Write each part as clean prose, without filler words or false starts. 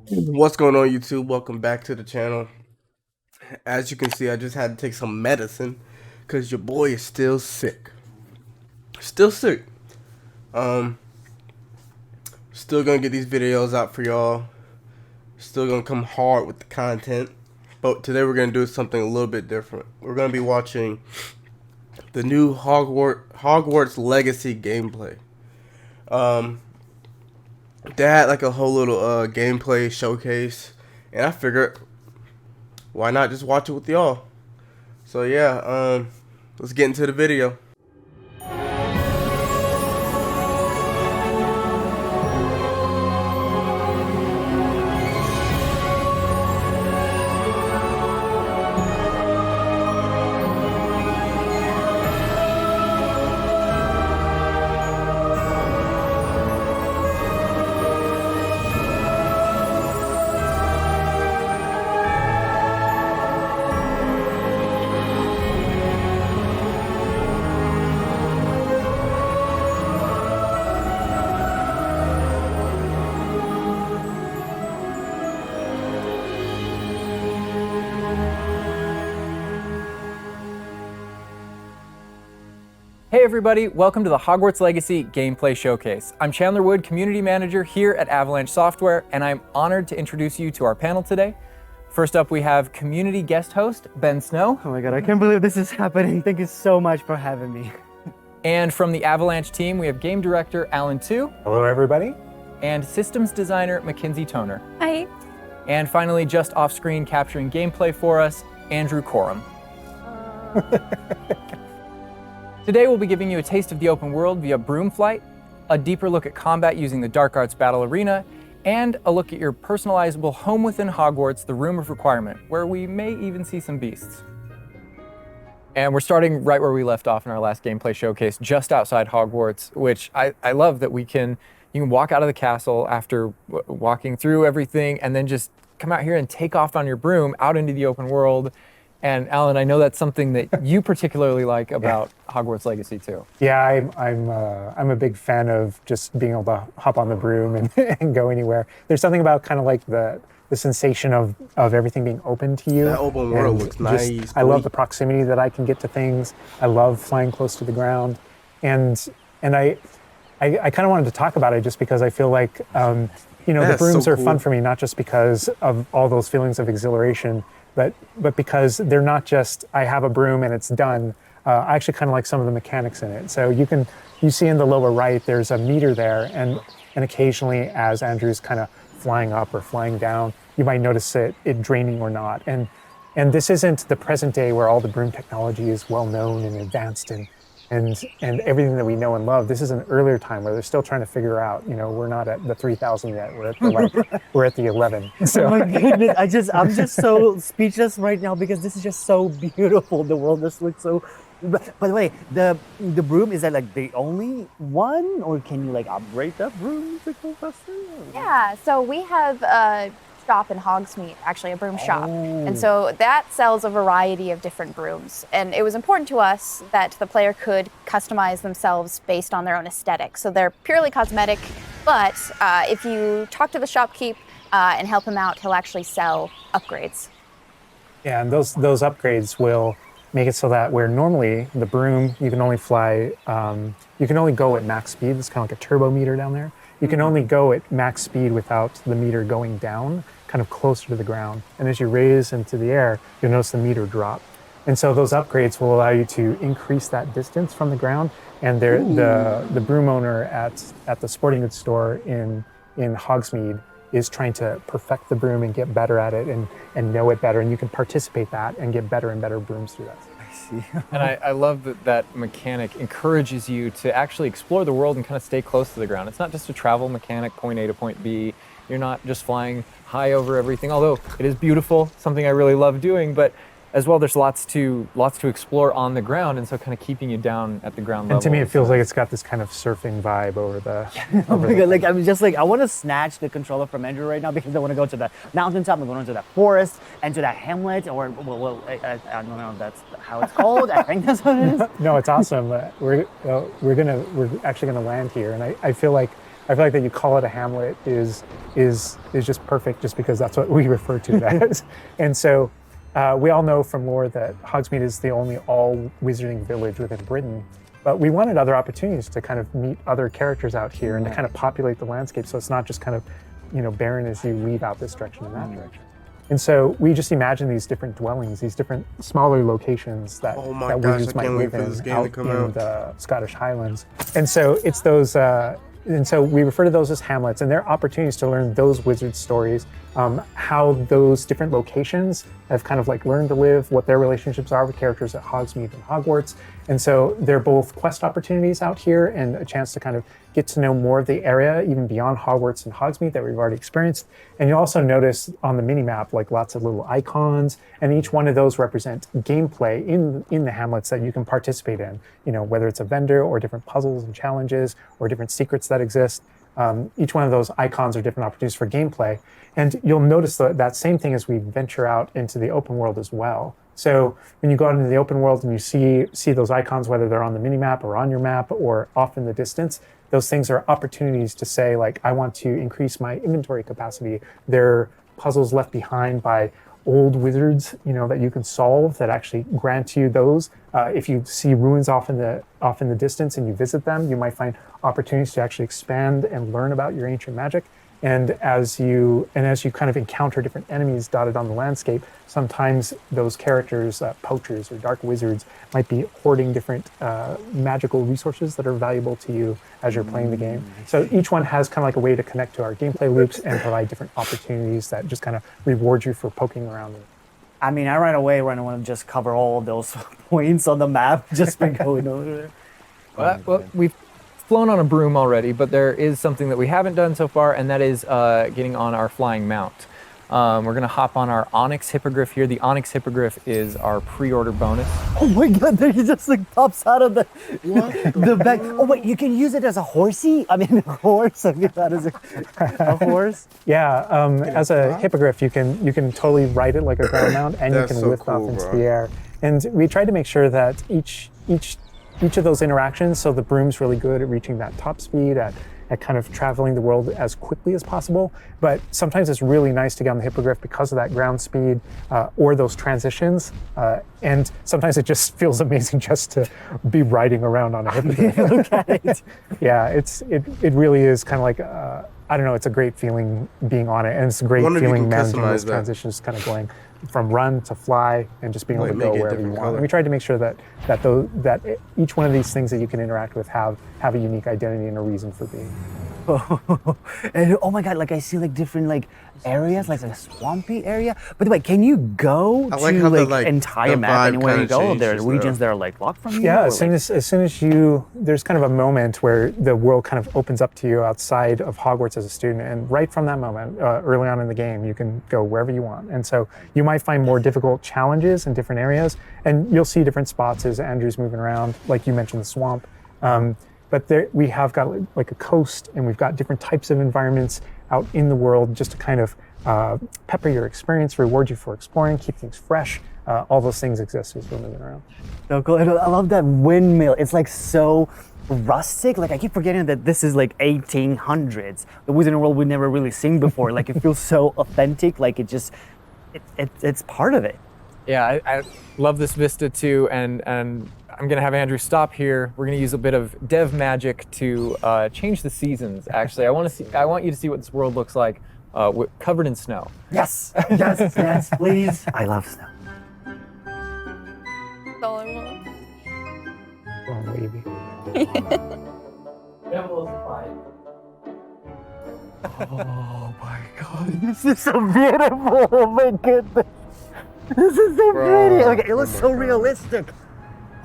What's going on, YouTube? Welcome back to the channel. As you can see, I just had to take some medicine because your boy is still sick. Still sick. Still gonna get these videos out for y'all. Still gonna come hard with the content. But today we're gonna do something a little bit different. We're gonna be watching the new Hogwarts Legacy gameplay. They had like a whole little gameplay showcase, and I figured, why not just watch it with y'all? So yeah, let's get into the video. Hey everybody, welcome to the Hogwarts Legacy Gameplay Showcase. I'm Chandler Wood, Community Manager here at Avalanche Software, and I'm honored to introduce you to our panel today. First up, we have community guest host, Ben Snow. Oh my god, I can't believe this is happening. Thank you so much for having me. And from the Avalanche team, we have Game Director Alan Tu. Hello everybody. And Systems Designer Mackenzie Toner. Hi. And finally, just off screen capturing gameplay for us, Andrew Coram. Today we'll be giving you a taste of the open world via broom flight, a deeper look at combat using the Dark Arts Battle Arena, and a look at your personalizable home within Hogwarts, the Room of Requirement, where we may even see some beasts. And we're starting right where we left off in our last gameplay showcase, just outside Hogwarts, which I love that you can walk out of the castle after walking through everything and then just come out here and take off on your broom out into the open world. And Alan, I know that's something that you particularly like about Hogwarts Legacy too. Yeah, I'm a big fan of just being able to hop on the broom and go anywhere. There's something about kind of like the sensation of everything being open to you. That open world looks nice. I love the proximity that I can get to things. I love flying close to the ground, and I kind of wanted to talk about it just because I feel like the brooms are fun for me, not just because of all those feelings of exhilaration, but because they're not just, I have a broom and it's done. I actually kind of like some of the mechanics in it. So you see in the lower right, there's a meter there, and occasionally as Andrew's kind of flying up or flying down, you might notice it draining or not. And this isn't the present day where all the broom technology is well known and advanced and everything that we know and love. This is an earlier time where they're still trying to figure out, we're not at the 3000 yet, we're at the 11. So. Oh my goodness, I'm just so speechless right now because this is just so beautiful. The world just looks so, by the way, the broom, is that like the only one, or can you like upgrade that broom to go faster? Yeah, so we have a shop in Hogsmeade, actually a broom shop. And so that sells a variety of different brooms. And it was important to us that the player could customize themselves based on their own aesthetic. So they're purely cosmetic, but if you talk to the shopkeep and help him out, he'll actually sell upgrades. Yeah, and those upgrades will make it so that where normally the broom, you can only fly, you can only go at max speed. It's kind of like a turbo meter down there. You can only go at max speed without the meter going down, kind of closer to the ground. And as you raise into the air, you'll notice the meter drop. And so those upgrades will allow you to increase that distance from the ground. And the broom owner at the sporting goods store in Hogsmeade is trying to perfect the broom and get better at it and know it better. And you can participate that and get better and better brooms through that. And I love that mechanic encourages you to actually explore the world and kind of stay close to the ground. It's not just a travel mechanic, point A to point B. You're not just flying high over everything, although it is beautiful, something I really love doing, but as well, there's lots to explore on the ground, and so kind of keeping you down at the ground level. And to me, it feels like it's got this kind of surfing vibe over the. Oh my god! Like I'm just like I want to snatch the controller from Andrew right now because I want to go to the mountaintop, I'm going to that forest, and to that hamlet, or I don't know if that's how it's called. I think that's what it is. No, it's awesome. We're actually gonna land here, and I feel like that you call it a hamlet is just perfect, just because that's what we refer to it as. And so we all know from lore that Hogsmeade is the only all wizarding village within Britain, but we wanted other opportunities to kind of meet other characters out here and to kind of populate the landscape, so it's not just kind of barren as you leave out this direction and that direction. And so we just imagine these different dwellings, these different smaller locations that wizards might live in out in the Scottish Highlands. And so it's those. And so we refer to those as hamlets, and they're opportunities to learn those wizard stories, how those different locations have kind of like learned to live, what their relationships are with characters at Hogsmeade and Hogwarts. And so they're both quest opportunities out here and a chance to kind of get to know more of the area, even beyond Hogwarts and Hogsmeade that we've already experienced. And you also notice on the mini-map, like lots of little icons, and each one of those represent gameplay in the hamlets that you can participate in, whether it's a vendor or different puzzles and challenges or different secrets that exist. Each one of those icons are different opportunities for gameplay. And you'll notice that same thing as we venture out into the open world as well. So when you go out into the open world and you see those icons, whether they're on the mini-map or on your map or off in the distance, those things are opportunities to say, like, I want to increase my inventory capacity. They're puzzles left behind by old wizards, that you can solve that actually grant you those. If you see ruins off in the distance and you visit them, you might find opportunities to actually expand and learn about your ancient magic. And as you kind of encounter different enemies dotted on the landscape, sometimes those characters, poachers or dark wizards, might be hoarding different magical resources that are valuable to you as you're playing the game. So each one has kind of like a way to connect to our gameplay loops and provide different opportunities that just kind of reward you for poking around. I mean, I right away want to just cover all of those points on the map just by going over there. Well, we've flown on a broom already, but there is something that we haven't done so far, and that is getting on our flying mount. We're going to hop on our Onyx Hippogriff here. The Onyx Hippogriff is our pre-order bonus. Oh my god, there he just like pops out of the back. Oh wait, you can use it as a horsey? I mean, a horse? I mean, that is a horse? Yeah, as a hippogriff, you can totally ride it like a ground mount, and you can lift off into the air. And we tried to make sure that each of those interactions, so the broom's really good at reaching that top speed, at kind of traveling the world as quickly as possible, but sometimes it's really nice to get on the hippogriff because of that ground speed or those transitions, and sometimes it just feels amazing just to be riding around on a hippogriff. Look at it. Yeah, it really is kind of like, I don't know, it's a great feeling being on it, and it's a great feeling managing those transitions, kind of going from run to fly and just being able to go wherever you want. And we tried to make sure that each one of these things that you can interact with have a unique identity and a reason for being. And oh my god, like I see like different like areas, like a swampy area. But wait, can you go to like entire map anywhere you go? There are regions that are like locked from you? Yeah, as soon as you, there's kind of a moment where the world kind of opens up to you outside of Hogwarts as a student, and right from that moment, early on in the game, you can go wherever you want. And so you might find more difficult challenges in different areas, and you'll see different spots as Andrew's moving around, like you mentioned the swamp. But there, we have got like a coast, and we've got different types of environments out in the world just to kind of pepper your experience, reward you for exploring, keep things fresh. All those things exist as we're moving around. So cool. I love that windmill. It's like so rustic. Like I keep forgetting that this is like 1800s. The Wizarding World we've never really seen before. Like it feels so authentic. Like it's part of it. Yeah, I love this vista too, and I'm gonna have Andrew stop here. We're gonna use a bit of dev magic to change the seasons. Actually, I want you to see what this world looks like, covered in snow. Yes, yes, yes, please. I love snow. That's all I want. Oh, baby. Oh my god. This is so beautiful. Oh my goodness. This is so pretty. Okay, it looks so realistic.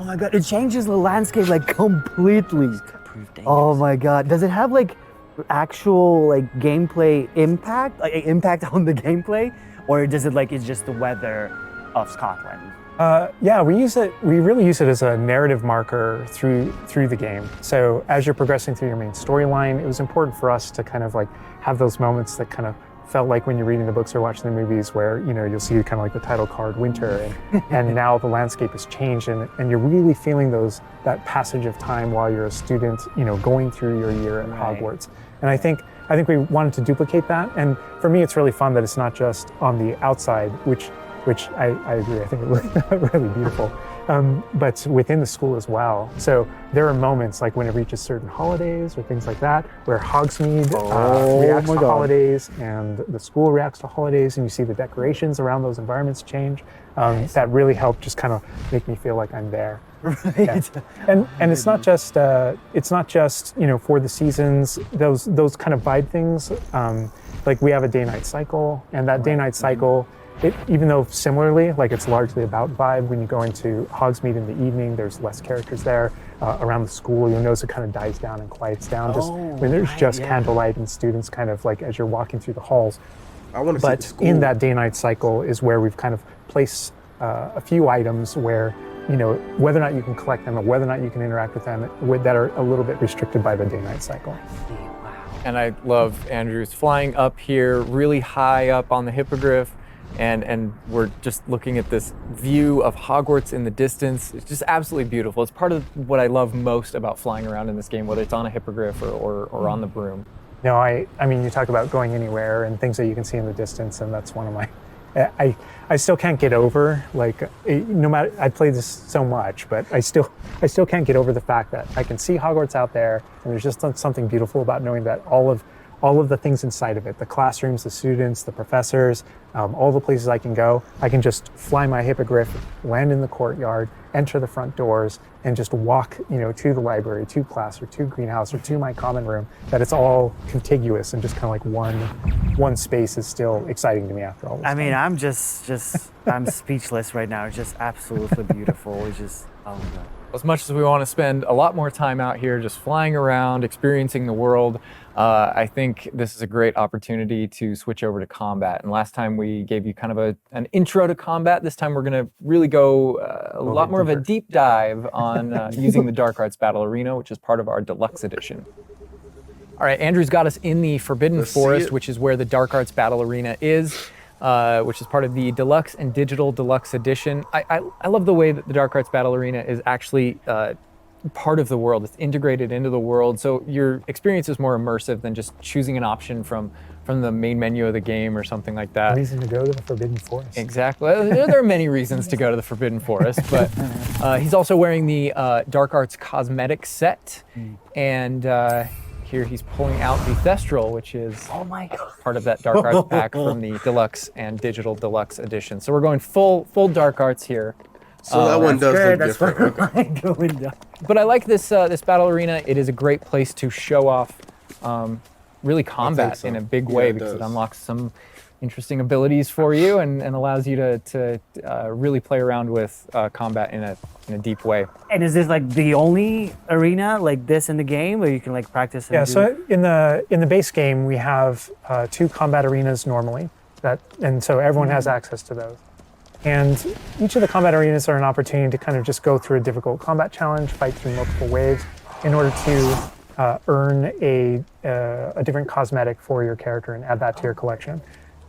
Oh my god, it changes the landscape like completely. Oh my god. Does it have like actual like gameplay impact? Like impact on the gameplay? Or does it like it's just the weather of Scotland? Yeah, we use it. We really use it as a narrative marker through the game. So as you're progressing through your main storyline, it was important for us to kind of like have those moments that kind of felt like when you're reading the books or watching the movies, where you'll see kind of like the title card, winter, and now the landscape has changed, and you're really feeling that passage of time while you're a student, going through your year at Hogwarts. And I think we wanted to duplicate that. And for me, it's really fun that it's not just on the outside, which I agree, I think it looked really beautiful, but within the school as well. So there are moments like when it reaches certain holidays or things like that, where Hogsmeade reacts to holidays and the school reacts to holidays, and you see the decorations around those environments change. That really helped just kind of make me feel like I'm there. Right. Yeah. And it's not just for the seasons, those kind of vibe things. Like we have a day-night cycle, and that day-night cycle, even though similarly, like it's largely about vibe, when you go into Hogsmeade in the evening, there's less characters there. Around the school, you'll notice it kind of dies down and quiets down just when there's just candlelight and students kind of like as you're walking through the halls. I want to see the But school. in that day-night cycle is where we've kind of placed a few items where, whether or not you can collect them or whether or not you can interact with them that are a little bit restricted by the day-night cycle. And I love Andrew's flying up here, really high up on the hippogriff. And we're just looking at this view of Hogwarts in the distance. It's just absolutely beautiful. It's part of what I love most about flying around in this game, whether it's on a hippogriff or on the broom. No, I mean, you talk about going anywhere and things that you can see in the distance, and that's one of my, I still can't get over, like, no matter, I played this so much, but I still can't get over the fact that I can see Hogwarts out there, and there's just something beautiful about knowing that all of the things inside of it, the classrooms, the students, the professors, all the places I can go, I can just fly my hippogriff, land in the courtyard, enter the front doors, and just walk, to the library, to class, or to greenhouse, or to my common room, that it's all contiguous and just kind of like one space is still exciting to me after all this time. I mean, I'm I'm speechless right now. It's just absolutely beautiful. It's just, oh my God. As much as we want to spend a lot more time out here just flying around, experiencing the world, I think this is a great opportunity to switch over to combat. And last time we gave you kind of an intro to combat. This time we're going to really go a lot more of a deep dive on using the Dark Arts Battle Arena, which is part of our deluxe edition. All right, Andrew's got us in the Forbidden Forest, which is where the Dark Arts Battle Arena is. Which is part of the Deluxe and Digital Deluxe Edition. I love the way that the Dark Arts Battle Arena is actually part of the world. It's integrated into the world, so your experience is more immersive than just choosing an option from the main menu of the game or something like that. Reason to go to the Forbidden Forest. Exactly. There are many reasons to go to the Forbidden Forest, but he's also wearing the Dark Arts cosmetic set, and here he's pulling out the Thestral, which is part of that Dark Arts pack from the Deluxe and Digital Deluxe Edition. So we're going full Dark Arts here. So that one does look That's different. where I'm going down. But I like this battle arena. It is a great place to show off really combat so. in a big Yeah, way it because does. it unlocks some interesting abilities for you and allows you to really play around with combat in a deep way. And is this like the only arena like this in the game where you can like practice? Yeah, so in the base game we have 2 combat arenas normally, and so everyone has access to those. And each of the combat arenas are an opportunity to kind of just go through a difficult combat challenge, fight through multiple waves, in order to earn a different cosmetic for your character and add that to your collection.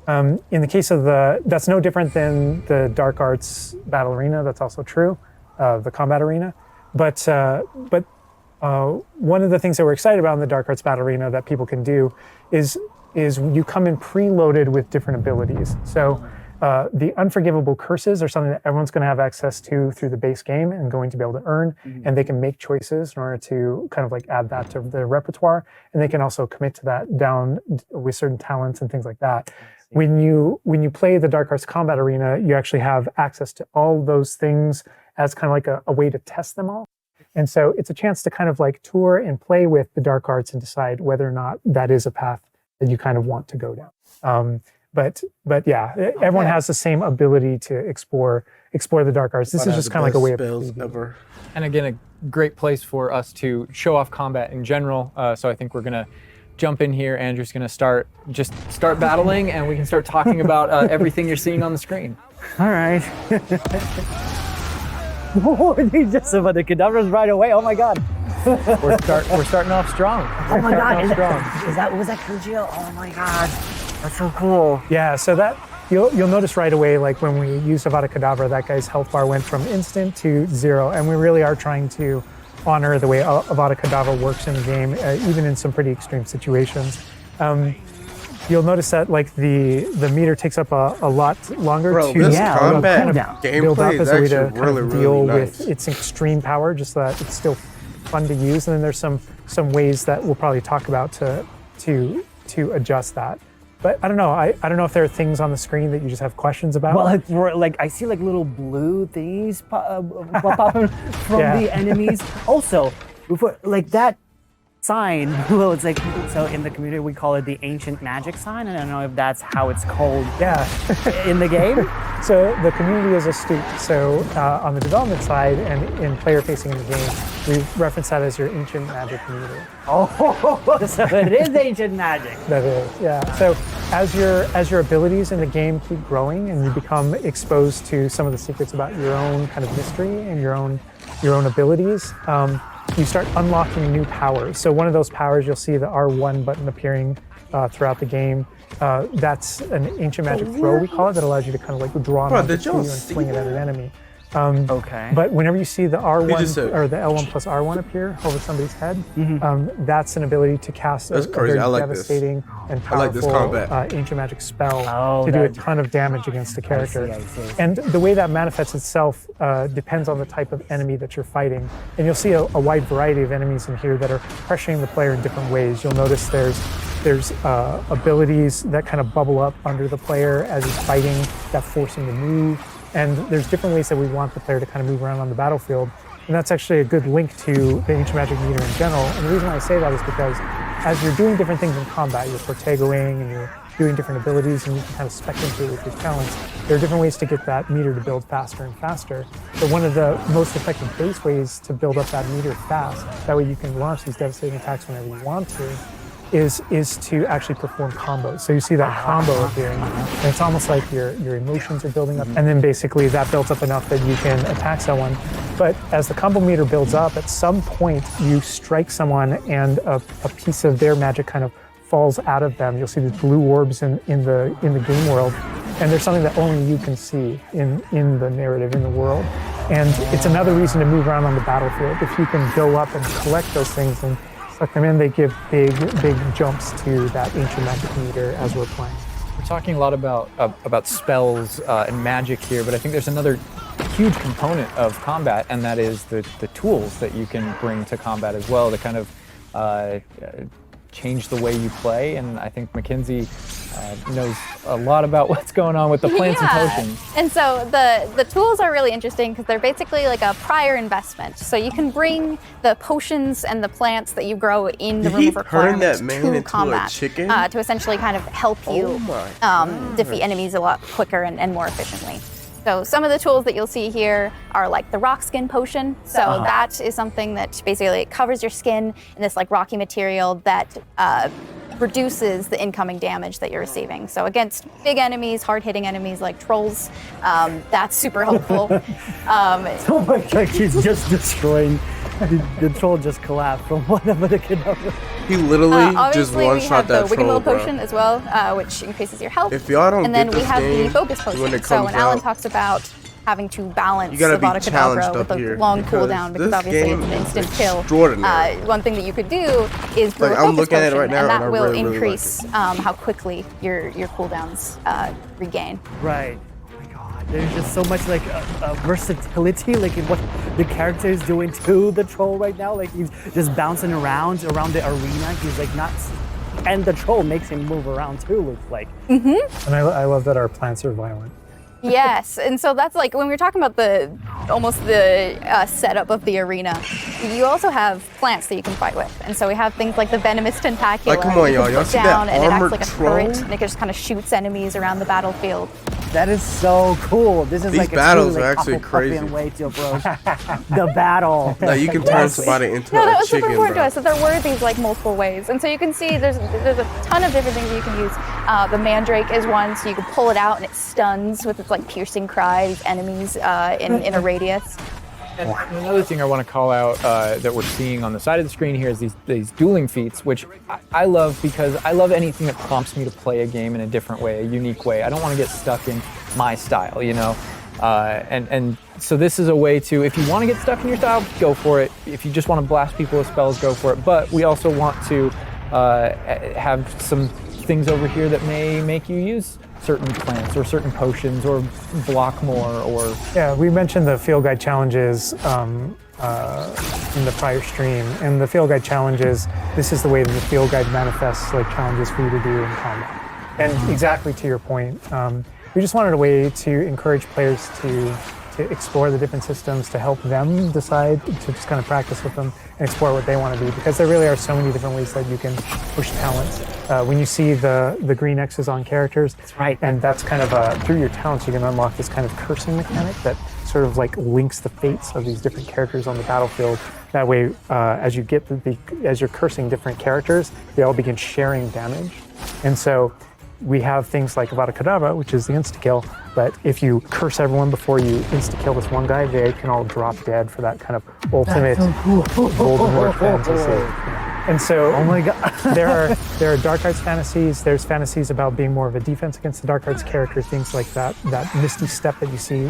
In the case of that's no different than the Dark Arts Battle Arena. That's also true, the combat arena. But one of the things that we're excited about in the Dark Arts Battle Arena that people can do is you come in preloaded with different abilities. So the unforgivable curses are something that everyone's going to have access to through the base game and going to be able to earn, and they can make choices in order to kind of like add that to their repertoire, and they can also commit to that down with certain talents and things like that. When you play the Dark Arts Combat Arena, you actually have access to all those things as kind of like a way to test them all. And so it's a chance to kind of like tour and play with the Dark Arts and decide whether or not that is a path that you kind of want to go down. But yeah, everyone has the same ability to explore the Dark Arts. This is just kind of like a way of spells ever. And again, a great place for us to show off combat in general. So I think we're gonna jump in here. Andrew's gonna start battling, and we can start talking about everything you're seeing on the screen. All right. Oh, they just about the cadavers right away. Oh my god. We're starting off strong. Oh my god. Starting off strong. Was that Kujio? Oh my god. That's so cool. Yeah, so that you'll notice right away, like when we used Avada Kedavra, that guy's health bar went from instant to 0, and we really are trying to honor the way Avada Kedavra works in the game, even in some pretty extreme situations. You'll notice that like the meter takes up a lot longer Bro, to this combat kind of build up gameplay as is a way to actually kind really, of really deal nice. with its extreme power, just so that it's still fun to use. And then there's some ways that we'll probably talk about to adjust that. But I don't know. I don't know if there are things on the screen that you just have questions about. Well, like I see like little blue things pop up from Yeah. the enemies. Also, before like that sign, well, it's like so in the community we call it the ancient magic sign. I don't know if that's how it's called Yeah. in the game. So the community is astute. So on the development side and in player facing in the game, we reference that as your ancient magic meter. Oh, so it is ancient magic. That is, yeah. So as your abilities in the game keep growing and you become exposed to some of the secrets about your own kind of mystery and your own abilities, you start unlocking new powers. So one of those powers, you'll see the R1 button appearing throughout the game. That's an ancient magic throw, we call it, that allows you to kind of like draw an Bro, object did to you y'all and see swing it at that? an enemy. Okay. But whenever you see the R1 just said- or the L1 plus R1 appear over somebody's head, that's an ability to cast That's a crazy. very I like this. devastating and I like this powerful combat. ancient magic spell Oh, to do a that- ton of damage against the character. I see. And the way that manifests itself depends on the type of enemy that you're fighting. And you'll see a wide variety of enemies in here that are pressuring the player in different ways. You'll notice there's abilities that kind of bubble up under the player as he's fighting that force him to move. And there's different ways that we want the player to kind of move around on the battlefield. And that's actually a good link to the ancient magic meter in general. And the reason why I say that is because as you're doing different things in combat, you're protegoing and you're doing different abilities and you can kind of spec into it with your talents, there are different ways to get that meter to build faster and faster. But one of the most effective base ways to build up that meter fast, that way you can launch these devastating attacks whenever you want to, is to actually perform combos. So you see that combo appearing, and it's almost like your emotions are building up, and then basically that builds up enough that you can attack someone. But as the combo meter builds up, at some point you strike someone and a piece of their magic kind of falls out of them. You'll see these blue orbs in the game world, and there's something that only you can see in the narrative, in the world. And it's another reason to move around on the battlefield. If you can go up and collect those things and suck them in, they give big jumps to that ancient magic meter as we're playing. We're talking a lot about spells and magic here, but I think there's another huge component of combat, and that is the tools that you can bring to combat as well to kind of change the way you play. And I think Mackenzie knows a lot about what's going on with the plants and potions. And so the tools are really interesting because they're basically like a prior investment. So you can bring the potions and the plants that you grow in the Did room he of turn requirements that man to into a combat chicken? to essentially kind of help you Oh my God. defeat enemies a lot quicker and more efficiently. So some of the tools that you'll see here are like the rock skin potion. So that is something that basically covers your skin in this like rocky material that reduces the incoming damage that you're receiving. So against big enemies, hard-hitting enemies like trolls, that's super helpful. Oh my god, he's just destroying. The troll just collapsed from whatever the kid. He literally just Obviously, we one-shot have the that Wiggle troll, bro. potion as well, which increases your health. If y'all don't and then get we this have game the Focus when potion. it So comes when Alan out, talks about having to balance you gotta be Avada challenged Kedavra with up a here, long because cooldown, because this obviously game it's an is instant kill. extraordinary. One thing that you could do is brew Like, a I'm Focus looking at it potion, right now, and and that I will really, really like increase how quickly your cooldowns regain. Right. Oh my god, there's just so much like versatility, like in what the character is doing to the troll right now. Like he's just bouncing around the arena. He's like not, and the troll makes him move around too. It's like And I love that our plants are violent. Yes, and so that's like when we were talking about the setup of the arena. You also have plants that you can fight with, and so we have things like the venomous tentacula. Like, come on, you can y'all put see that down, and it acts armored like a troll? turret, and it just kind of shoots enemies around the battlefield. That is so cool. This is These like battles a are actually Hufflepuff-ian crazy. way to approach the battle. Like you can turn somebody into No, that a was super chicken, important to bro. us that there were these like multiple ways, and so you can see there's a ton of different things you can use. The mandrake is one, so you can pull it out and it stuns with its like piercing cry these enemies in a radius. And another thing I want to call out that we're seeing on the side of the screen here is these dueling feats, which I love because I love anything that prompts me to play a game in a different way, a unique way. I don't want to get stuck in my style, you know? And so this is a way to, if you want to get stuck in your style, go for it. If you just want to blast people with spells, go for it. But we also want to have some things over here that may make you use certain plants or certain potions or block more or... Yeah, we mentioned the field guide challenges in the prior stream, and the field guide challenges, this is the way that the field guide manifests like challenges for you to do in combat. And exactly to your point, we just wanted a way to encourage players to explore the different systems, to help them decide, to just kind of practice with them and explore what they want to be, because there really are so many different ways that you can push talents. When you see the green X's on characters, That's right. and that's kind of through your talents you can unlock this kind of cursing mechanic that sort of like links the fates of these different characters on the battlefield. That way, as you get as you're cursing different characters, they all begin sharing damage, and so we have things like Avada Kedavra, which is the insta-kill, but if you curse everyone before you insta-kill this one guy, they can all drop dead for that kind of ultimate Voldemort fantasy. And so, Oh my god. there are dark arts fantasies. There's fantasies about being more of a defense against the dark arts characters, things like that misty step that you see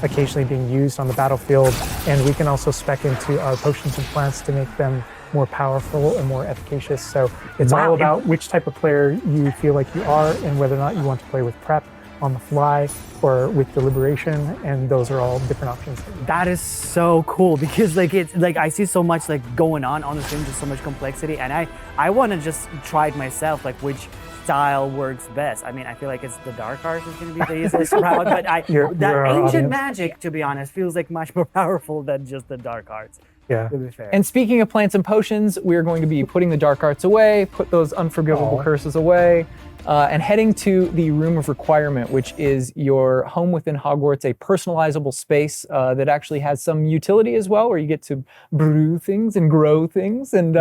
occasionally being used on the battlefield. And we can also spec into our potions and plants to make them more powerful and more efficacious. So it's all about which type of player you feel like you are and whether or not you want to play with prep, on the fly, or with deliberation, and those are all different options. That is so cool because like it's like I see so much like going on the stream, just so much complexity, and I want to just try it myself, like which style works best. I mean, I feel like it's the dark arts is going to be the easiest route, but that You're our ancient audience. magic, to be honest, feels like much more powerful than just the dark arts. Yeah. To be fair. And speaking of plants and potions, we're going to be putting the dark arts away, put those unforgivable curses away, and heading to the Room of Requirement, which is your home within Hogwarts, a personalizable space that actually has some utility as well, where you get to brew things and grow things and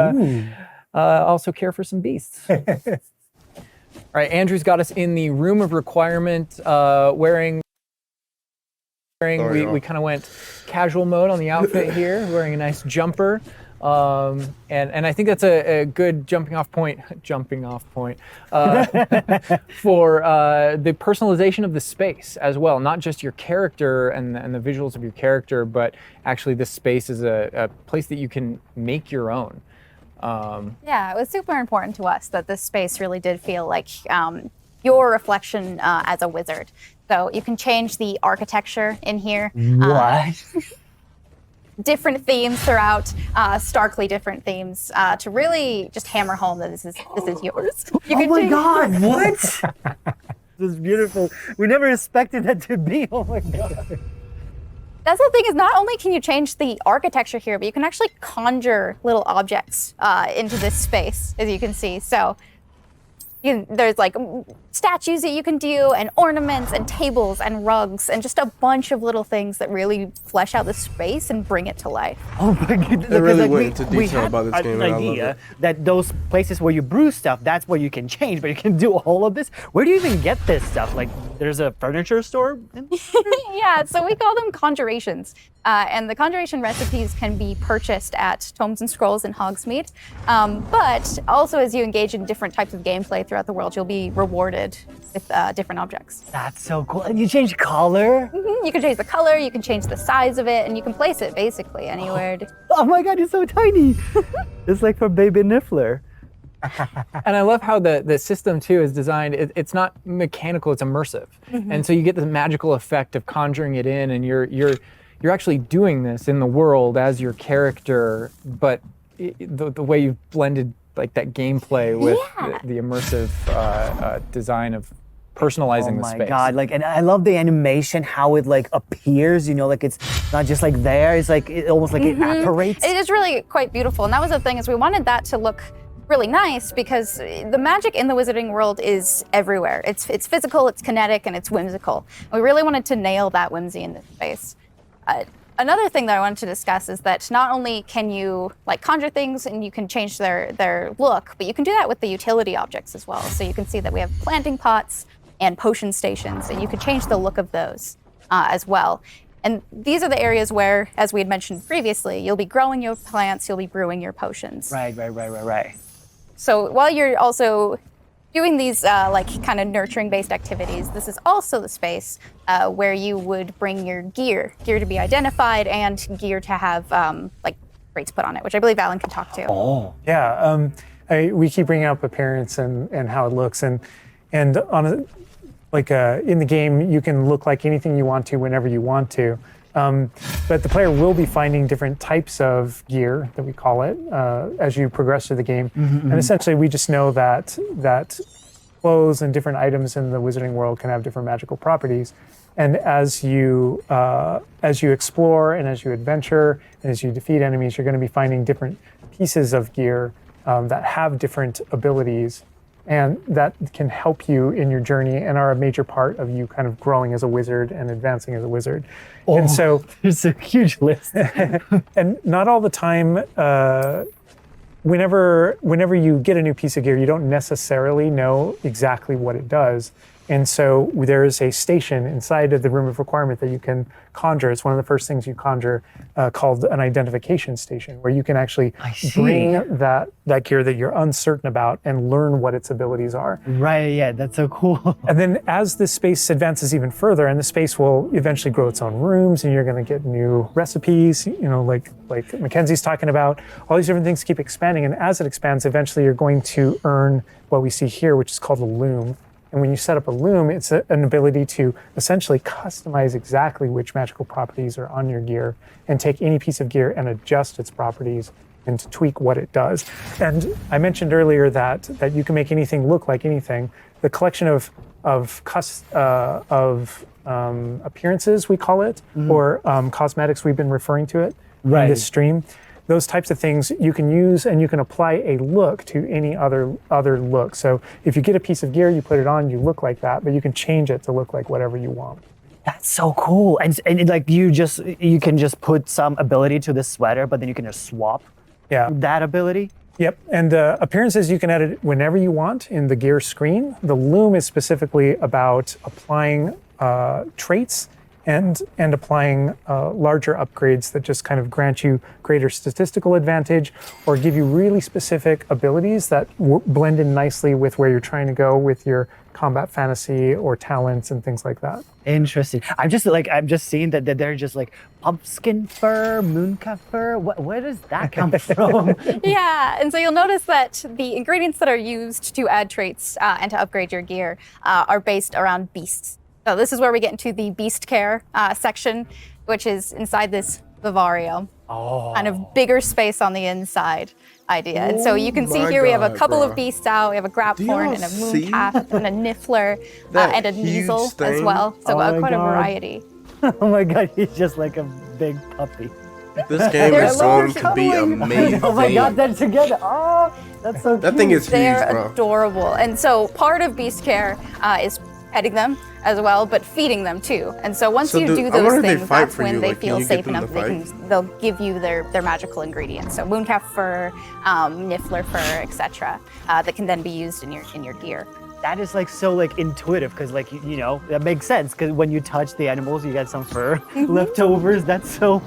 also care for some beasts. All right, Andrew's got us in the Room of Requirement, we kind of went casual mode on the outfit here, wearing a nice jumper. And I think that's a good jumping off point for the personalization of the space as well. Not just your character and the visuals of your character, but actually this space is a place that you can make your own. Yeah, it was super important to us that this space really did feel like your reflection as a wizard. So you can change the architecture in here. What? Different themes throughout, starkly different themes, to really just hammer home that this is yours. You Oh can my change- god, what? This is beautiful. We never expected that to be. Oh my god. That's the thing, is not only can you change the architecture here, but you can actually conjure little objects into this space, as you can see. So there's like statues that you can do, and ornaments, and tables, and rugs, and just a bunch of little things that really flesh out the space and bring it to life. Oh my goodness. They really Like, went into we detail had about this game, an and I love idea it. that those places where you brew stuff, that's where you can change, but you can do all of this. Where do you even get this stuff? Like, there's a furniture store? Yeah, so we call them conjurations. And the conjuration recipes can be purchased at Tomes and Scrolls in Hogsmeade. But also, as you engage in different types of gameplay throughout the world, you'll be rewarded with different objects. That's so cool. And you change color? You can change the color, you can change the size of it, and you can place it basically anywhere. Oh my god, it's so tiny. It's like for Baby Niffler. And I love how the system too is designed. It's not mechanical; it's immersive, and so you get the magical effect of conjuring it in, and you're actually doing this in the world as your character. But the way you've blended like that gameplay with the immersive design of personalizing the space. Oh my god, like, and I love the animation, how it like appears, you know, like it's not just like there, it's like, it almost like it apparates. It is really quite beautiful, and that was the thing, is we wanted that to look really nice because the magic in the wizarding world is everywhere. It's physical, it's kinetic, and it's whimsical. We really wanted to nail that whimsy in this space. Another thing that I wanted to discuss is that not only can you like conjure things and you can change their look, but you can do that with the utility objects as well. So you can see that we have planting pots and potion stations, and you can change the look of those as well. And these are the areas where, as we had mentioned previously, you'll be growing your plants, you'll be brewing your potions. Right. So while you're also doing these like kind of nurturing based activities, this is also the space where you would bring your gear to be identified and gear to have like traits put on it, which I believe Alan can talk to. Oh. Yeah, we keep bringing up appearance and how it looks, and on a, like in the game, you can look like anything you want to whenever you want to. But the player will be finding different types of gear, that we call it, as you progress through the game. And essentially, we just know that clothes and different items in the wizarding world can have different magical properties. And as you explore and as you adventure and as you defeat enemies, you're going to be finding different pieces of gear that have different abilities, and that can help you in your journey and are a major part of you kind of growing as a wizard and advancing as a wizard. Oh, and so there's a huge list. and not all the time, whenever you get a new piece of gear, you don't necessarily know exactly what it does. And so there is a station inside of the Room of Requirement that you can conjure. It's one of the first things you conjure, called an identification station, where you can actually bring that gear that you're uncertain about and learn what its abilities are. Right, yeah, that's so cool. And then as this space advances even further, and the space will eventually grow its own rooms, and you're going to get new recipes, like Mackenzie's talking about, all these different things keep expanding. And as it expands, eventually you're going to earn what we see here, which is called a loom. And when you set up a loom, it's an ability to essentially customize exactly which magical properties are on your gear and take any piece of gear and adjust its properties and to tweak what it does. And I mentioned earlier that you can make anything look like anything. The collection of appearances, we call it, or cosmetics, we've been referring to it in this stream. Those types of things you can use, and you can apply a look to any other look. So if you get a piece of gear, you put it on, you look like that, but you can change it to look like whatever you want. That's so cool. And like you can just put some ability to this sweater, but then you can just swap that ability. Yep, and appearances you can edit whenever you want in the gear screen. The loom is specifically about applying traits and applying larger upgrades that just kind of grant you greater statistical advantage or give you really specific abilities that blend in nicely with where you're trying to go with your combat fantasy or talents and things like that. Interesting. I'm just seeing that they're just like pumpkin fur, mooncalf fur. Where does that come from? Yeah, and so you'll notice that the ingredients that are used to add traits and to upgrade your gear are based around beasts. So this is where we get into the beast care section, which is inside this vivario. Oh. Kind of bigger space on the inside idea. And so you can see here we have a couple of beasts out. We have a grabhorn and a mooncalf and a niffler and a measle as well. So quite a variety. Oh my God, he's just like a big puppy. This game is going to be amazing. Oh my God, they're together. Oh, that's so cute. That thing is huge, They're bro. adorable. And so part of beast care is petting them as well, but feeding them too. And so once you do those things, that's when they feel safe enough. They'll give you their magical ingredients. So mooncalf fur, niffler fur, etc. That can then be used in your gear. That is like so like intuitive because like you know that makes sense because when you touch the animals, you get some fur leftovers. That's so.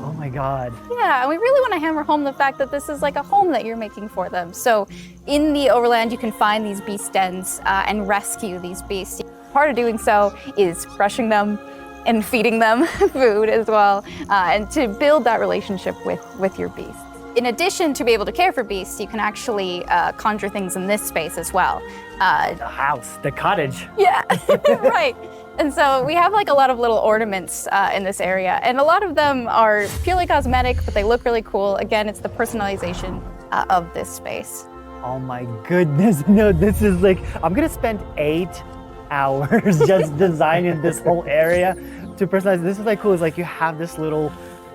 Oh my God. Yeah, and we really want to hammer home the fact that this is like a home that you're making for them. So in the overland, you can find these beast dens and rescue these beasts. Part of doing so is brushing them and feeding them food as well, and to build that relationship with your beasts. In addition to be able to care for beasts, you can actually conjure things in this space as well. The house, the cottage. Yeah, right. And so we have like a lot of little ornaments in this area, and a lot of them are purely cosmetic, but they look really cool. Again, it's the personalization of this space. Oh my goodness, no, this is like, I'm gonna spend 8 hours just designing this whole area to personalize. This is like cool, it's like you have this little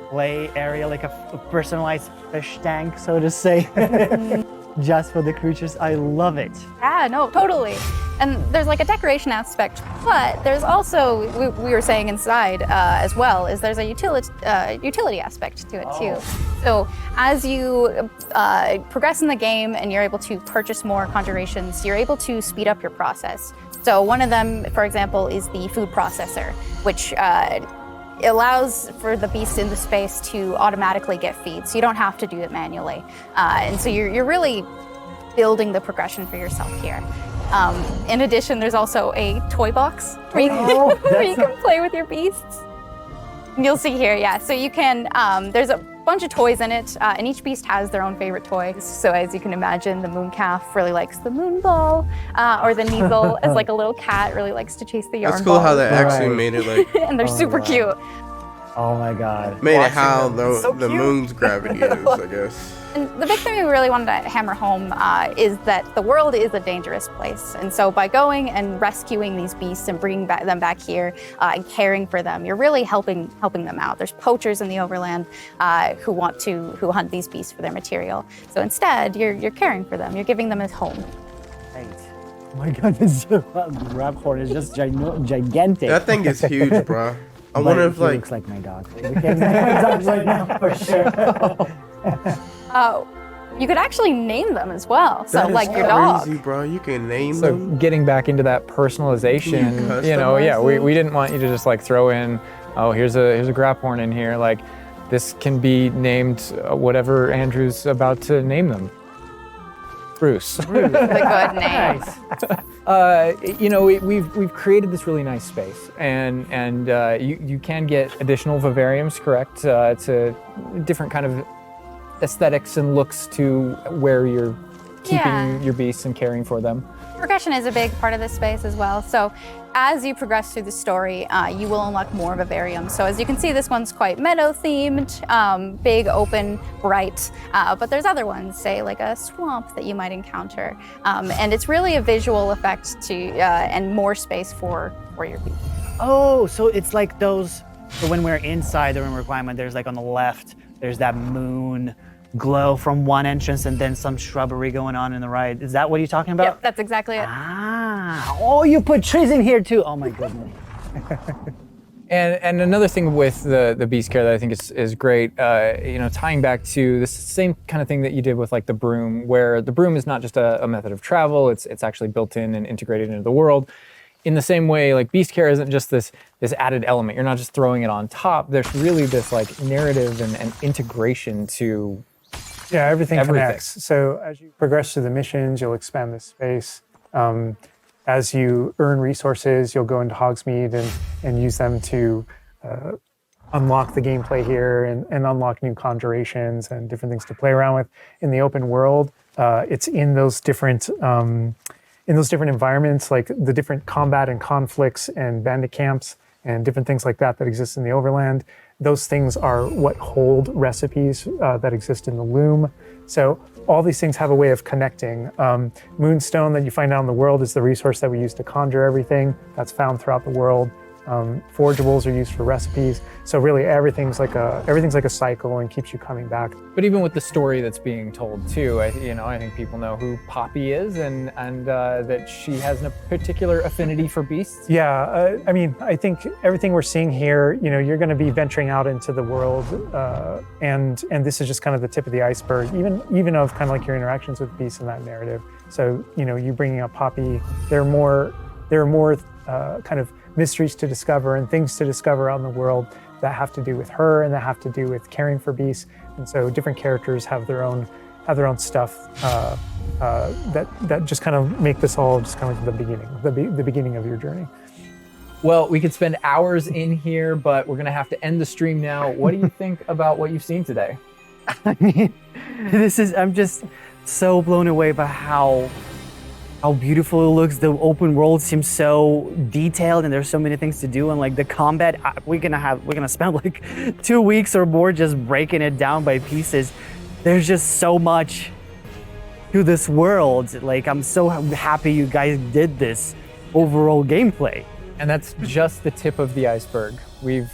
play area, like a personalized fish tank, so to say. just for the creatures. I love it. Yeah, no, totally. And there's like a decoration aspect, but there's also, we were saying inside as well, is there's a utility aspect to it too. So as you progress in the game and you're able to purchase more conjurations, you're able to speed up your process. So one of them, for example, is the food processor, which allows for the beasts in the space to automatically get feed, so you don't have to do it manually. And so you're really building the progression for yourself here. In addition, there's also a toy box where you can, where you can play with your beasts. And you'll see here, yeah. So you can, there's a bunch of toys in it, and each beast has their own favorite toy. So as you can imagine, the moon calf really likes the moon ball, or the Neasel, as like a little cat, really likes to chase the yarn That's cool ball. how they actually made it like And they're super cute. Oh my god. made it Watching how them, so the cute. moon's gravity is, I guess. And the big thing we really wanted to hammer home is that the world is a dangerous place. And so by going and rescuing these beasts and bringing them back here and caring for them, you're really helping them out. There's poachers in the overland who hunt these beasts for their material. So instead, you're caring for them. You're giving them a home. Right. Oh my god, this grab horn is just gigantic. That thing is huge, bro. I But wonder if he like looks like my dog. We can make my dog right now for sure. You could actually name them as well. So that is like your dog. crazy, bro. You can name So them. getting back into that personalization, you know, yeah, we didn't want you to just like throw in, oh, here's a graphorn in here. Like this can be named whatever Andrew's about to name them. Bruce. It's a good name. You know, we've created this really nice space, and you can get additional vivariums, correct? To different kind of aesthetics and looks to where you're keeping your beasts and caring for them. Progression is a big part of this space as well. So as you progress through the story, you will unlock more vivariums. So as you can see, this one's quite meadow themed, big, open, bright. But there's other ones, say like a swamp that you might encounter. And it's really a visual effect and more space for your beasts. Oh, so it's like those. So when we're inside the room requirement, there's like on the left, there's that moon glow from one entrance and then some shrubbery going on in the right. Is that what you're talking about? Yep, that's exactly it. Ah, oh, you put trees in here too. Oh my goodness. And another thing with the beast care that I think is great, you know, tying back to this same kind of thing that you did with like the broom, where the broom is not just a method of travel, it's actually built in and integrated into the world. In the same way, like beast care isn't just this added element. You're not just throwing it on top. There's really this like narrative and integration to Everything everything. connects. So as you progress through the missions, you'll expand the space. As you earn resources, you'll go into Hogsmeade and use them to unlock the gameplay here and unlock new conjurations and different things to play around with. In the open world, it's in those different environments, like the different combat and conflicts and bandit camps and different things like that exist in the overland. Those things are what hold recipes that exist in the loom. So all these things have a way of connecting. Moonstone that you find out in the world is the resource that we use to conjure everything that's found throughout the world. Forageables are used for recipes. So really everything's like a cycle and keeps you coming back. But even with the story that's being told too, I think people know who Poppy is and that she has a particular affinity for beasts. Yeah, I mean, I think everything we're seeing here, you know, you're going to be venturing out into the world, and this is just kind of the tip of the iceberg, even of kind of like your interactions with beasts in that narrative. So, you know, you bringing up Poppy, there are more kind of mysteries to discover and things to discover out in the world that have to do with her and that have to do with caring for beasts. And so different characters have their own stuff that just kind of make this all just kind of like the beginning of your journey. Well, we could spend hours in here, but we're gonna have to end the stream now. What do you think about what you've seen today? I mean, I'm just so blown away by how beautiful it looks. The open world seems so detailed and there's so many things to do, and like the combat, we're gonna spend like 2 weeks or more just breaking it down by pieces. There's just so much to this world. Like, I'm so happy you guys did this overall gameplay. And that's just the tip of the iceberg. We've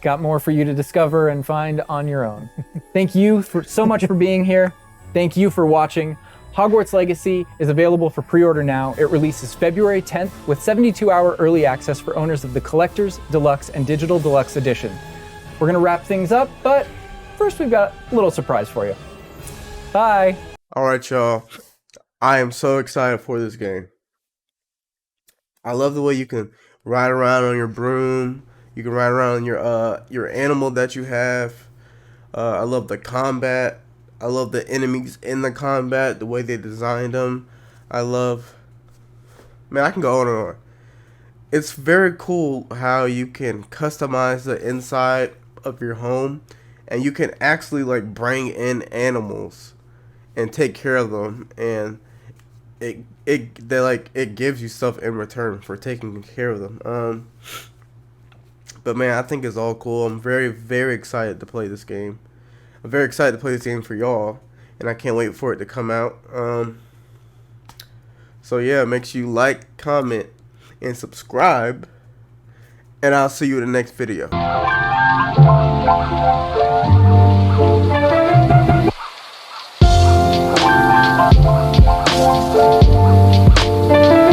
got more for you to discover and find on your own. Thank you so much for being here. Thank you for watching. Hogwarts Legacy is available for pre-order now. It releases February 10th with 72-hour early access for owners of the Collector's, Deluxe, and Digital Deluxe Edition. We're gonna wrap things up, but first we've got a little surprise for you. Bye. All right, y'all. I am so excited for this game. I love the way you can ride around on your broom. You can ride around on your animal that you have. I love the combat. I love the enemies in the combat, the way they designed them. Man, I can go on and on. It's very cool how you can customize the inside of your home, and you can actually like bring in animals and take care of them, and it gives you stuff in return for taking care of them. But man, I think it's all cool. I'm very, very excited to play this game. I'm very excited to play this game for y'all, and I can't wait for it to come out. So yeah, make sure you like, comment, and subscribe, and I'll see you in the next video.